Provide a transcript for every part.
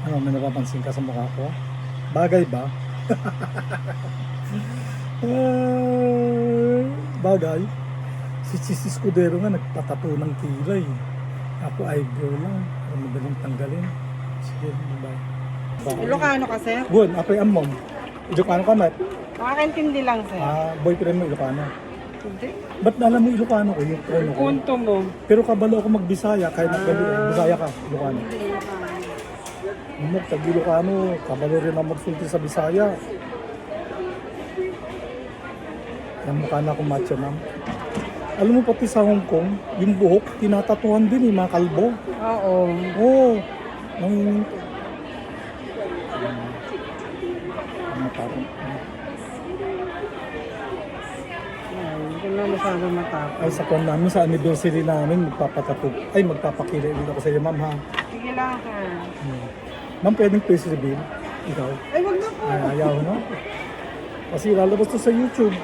Ano, may napapansin ka sa mukha ko? Bagay ba? Bagay. Si Chis Escudero nga nagpatato ng kilay. Ako eyebrow lang. Pero madaling tanggalin. Sige, bye. Ilocano ka, sir? Buwan, apay amom. Ilocano ka, Mat? Nakakaintindi lang, sir. Boyfriend mo Ilocano. Hindi. Ba't alam mo Ilocano ko? Yung tono ko. Punto mo. Pero kabalo ako magbisaya, kaya Bisaya ka, Ilocano. Tag Ilocano, kabalo rin ang magsulti sa Bisaya. Yung mukha na akong macho ma'am. Alam mo pati sa Hong Kong, yung buhok, tinatatuhan din mga kalbo. Oo. Oo. Parang, Hindi na masyado matapos. ay sa kwan namin, sa anniversary namin, magpapakilay ulit ako sa iyo ma'am ha. Sige lang, sir. Ma'am, pwedeng face reveal? Ikaw? Ay, wag na po. Ay, ayaw no? Kasi lalabas to sa YouTube.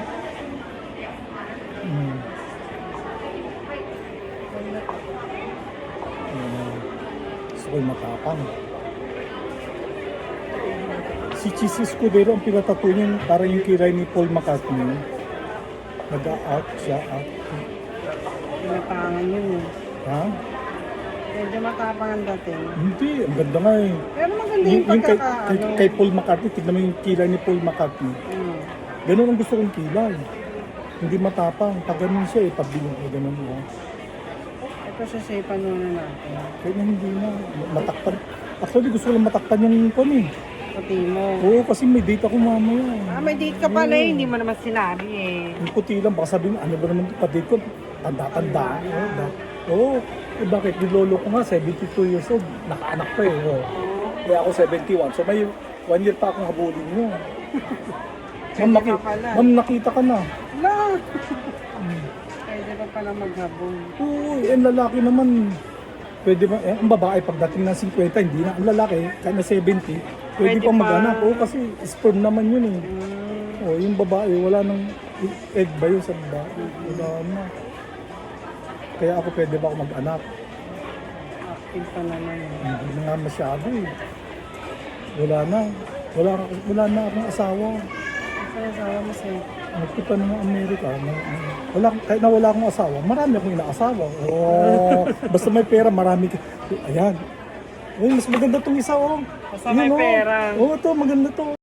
Gusto ko'y matapang. Si Chis Escudero ang pinatato niya parang yung kilay ni Paul McCartney. Nag-a-out siya out. Pinapangan yun eh. Ha? Medyo matapang ang dating. Hindi, ang ganda nga eh. Pero maganda yung Yung pagkakaano. kay Paul McCartney, tignan mo yung kilay ni Paul McCartney. Ganun ang gusto kong kilay. Hindi matapang. Pag ganun siya eh, pagbilong ko ganun. Ito sa safe muna natin. Kaya na hindi na. Matakpan. Actually, gusto ko lang matakpan yung kon eh. Puti mo. Oo, kasi may date ako mamaya. May date ka pala eh. Hindi mo naman sinabi eh. Yung puti lang, baka sabihin, ano ba naman ito pa-date ko? Tanda-tanda. Oo. Eh bakit? Yung lolo ko nga, 72 years old. Nakaanak pa eh. Oo. Kaya ako 71. So may 1 year pa akong habulin mo. Ma'am, nakita ka na. Wala. Pwede pa pala maghabong. Oo, yung lalaki naman. Pwede ba? Eh, ang babae pagdating ng 50, hindi na. Ang lalaki, kahit na 70, pwede pa mag-anak. Oo, kasi sperm naman yun eh. Oo, yung babae, wala nang egg ba yun sa babae? Wala na. Kaya ako pwede ba ako mag-anak? Active pa naman eh. Hindi na nga masyado eh. Wala na. Wala na akong asawa. Ang asawa mo sir. Nagpunta na ng Amerika. Kahit na wala akong asawa, marami akong inaasawa. Oh, basta may pera, marami. Ayan. Mas maganda tong isa oh. Basta may pera. Oo, to maganda to.